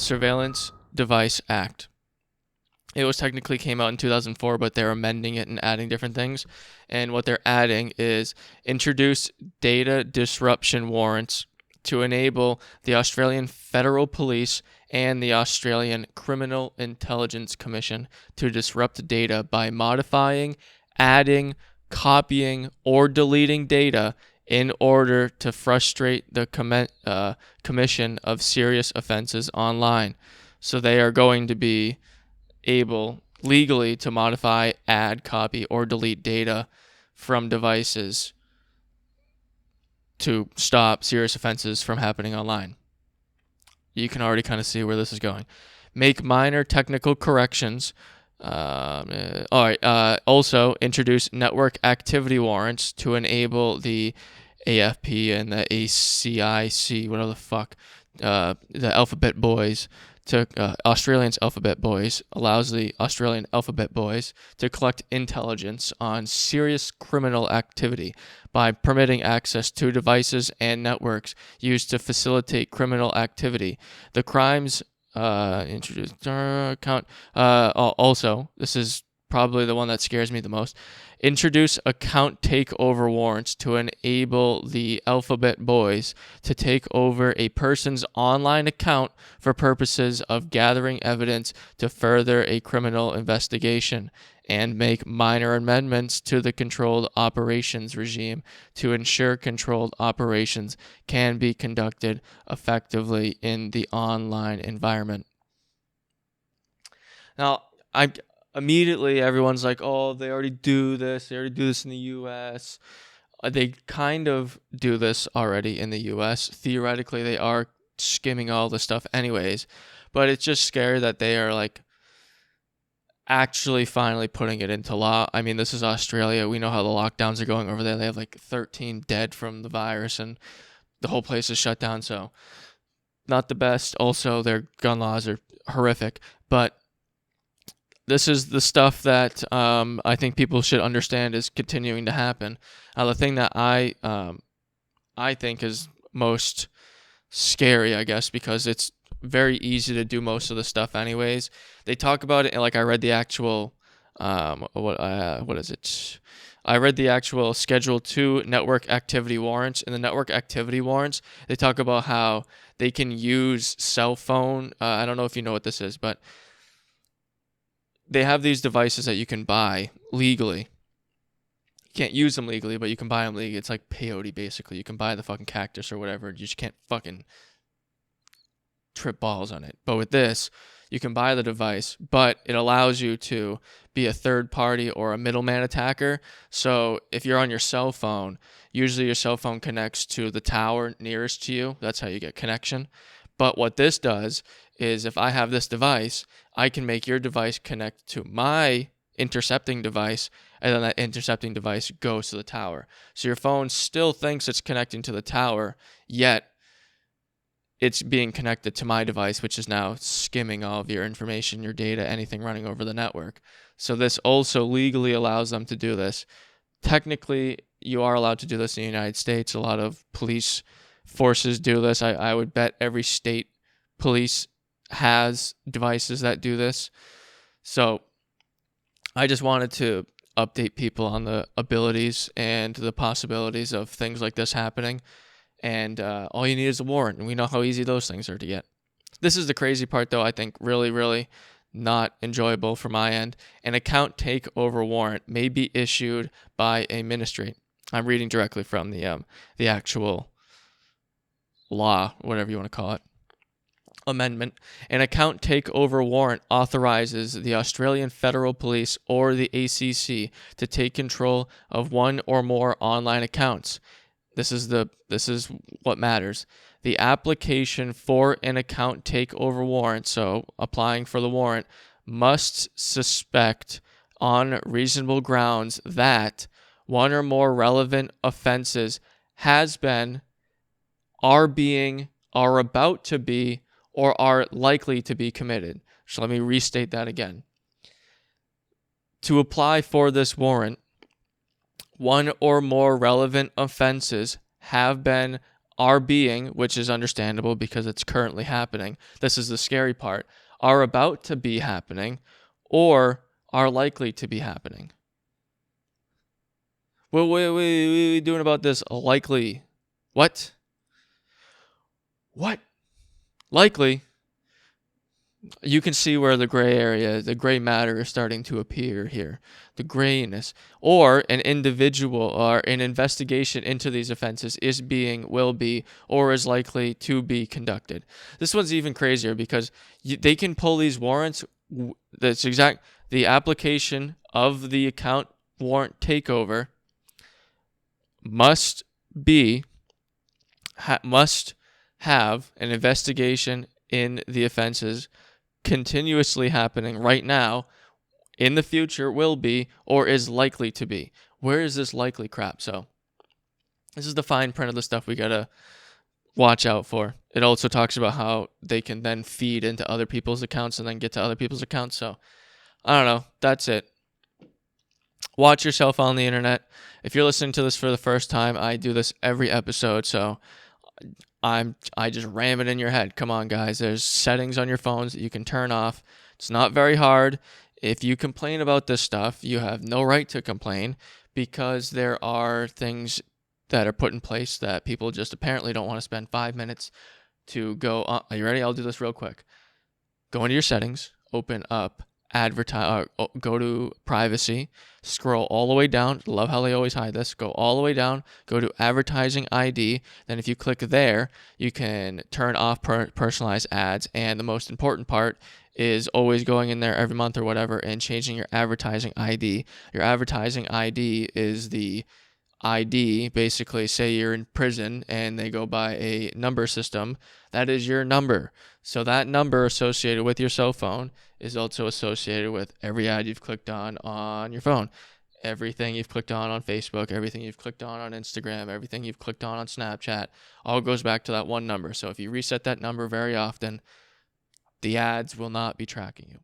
Surveillance Device Act. It was technically came out in 2004, but they're amending it and adding different things. And what they're adding is introduce data disruption warrants to enable the Australian Federal Police and the Australian Criminal Intelligence Commission to disrupt data by modifying, adding, copying, or deleting data in order to frustrate the commission of serious offenses online. So they are going to be able legally to modify, add, copy, or delete data from devices to stop serious offenses from happening online. You can already kind of see where this is going. Make minor technical corrections. Also, introduce network activity warrants to enable the AFP and the ACIC, whatever the fuck, the Alphabet Boys, to Australians Alphabet Boys, allows the Australian Alphabet Boys to collect intelligence on serious criminal activity by permitting access to devices and networks used to facilitate criminal activity. The crimes introduced account. Also, this is probably the one that scares me the most. Introduce account takeover warrants to enable the Alphabet Boys to take over a person's online account for purposes of gathering evidence to further a criminal investigation, and make minor amendments to the controlled operations regime to ensure controlled operations can be conducted effectively in the online environment. Now, immediately everyone's like, oh, they already do this. They already do this in the U.S. They kind of do this already in the U.S. Theoretically, they are skimming all the stuff anyways. But it's just scary that they are like actually finally putting it into law. I mean, this is Australia. We know how the lockdowns are going over there. They have like 13 dead from the virus and the whole place is shut down. So not the best. Also, their gun laws are horrific. But this is the stuff that I think people should understand is continuing to happen. The thing that I think is most scary, I guess, because it's very easy to do most of the stuff anyways. They talk about it, like I read the actual, what is it? I read the actual Schedule 2 network activity warrants. In the network activity warrants, they talk about how they can use cell phone. I don't know if you know what this is, but they have these devices that you can buy legally. You can't use them legally, but you can buy them legally. It's like peyote, basically. You can buy the fucking cactus or whatever. You just can't fucking trip balls on it. But with this, you can buy the device, but it allows you to be a third party or a middleman attacker. So if you're on your cell phone, usually your cell phone connects to the tower nearest to you. That's how you get connection. But what this does is if I have this device, I can make your device connect to my intercepting device, and then that intercepting device goes to the tower. So your phone still thinks it's connecting to the tower, yet it's being connected to my device, which is now skimming all of your information, your data, anything running over the network. So this also legally allows them to do this. Technically, you are allowed to do this in the United States. A lot of police forces do this. I would bet every state police has devices that do this. So I just wanted to update people on the abilities and the possibilities of things like this happening. And all you need is a warrant, and we know how easy those things are to get. This is the crazy part, though, I think really, really not enjoyable for my end. An account takeover warrant may be issued by a ministry. I'm reading directly from the actual law, whatever you want to call it. Amendment. An account takeover warrant authorizes the Australian Federal Police or the ACC to take control of one or more online accounts. This is what matters. The application for an account takeover warrant, so applying for the warrant, must suspect on reasonable grounds that one or more relevant offenses has been, are being, are about to be, or are likely to be committed. So let me restate that again. To apply for this warrant, one or more relevant offenses have been, are being, which is understandable because it's currently happening. This is the scary part. Are about to be happening or are likely to be happening. What are we doing about this likely? What? What? Likely? You can see where the gray area, the gray matter is starting to appear here. The grayness. Or an individual or an investigation into these offenses is being, will be, or is likely to be conducted. This one's even crazier because they can pull these warrants. That's exact. The application of the account warrant takeover must have an investigation in the offenses continuously happening right now, in the future will be, or is likely to be. Where is this likely crap? So this is the fine print of the stuff we gotta watch out for. It also talks about how they can then feed into other people's accounts and then get to other people's accounts. So I don't know. That's it. Watch yourself on the internet. If you're listening to this for the first time, I do this every episode, so I just ram it in your head. Come on, guys. There's settings on your phones that you can turn off. It's not very hard. If you complain about this stuff, you have no right to complain because there are things that are put in place that people just apparently don't want to spend 5 minutes to go. Are you ready? I'll do this real quick. Go into your settings, open up go to privacy, scroll all the way down. Love how they always hide this. Go all the way down, go to advertising ID. Then if you click there, you can turn off personalized ads. And the most important part is always going in there every month or whatever and changing your advertising ID. Your advertising ID is the ID. Basically, say you're in prison and they go by a number system, that is your number. So that number associated with your cell phone is also associated with every ad you've clicked on your phone. Everything you've clicked on Facebook, everything you've clicked on Instagram, everything you've clicked on Snapchat, all goes back to that one number. So if you reset that number very often, the ads will not be tracking you.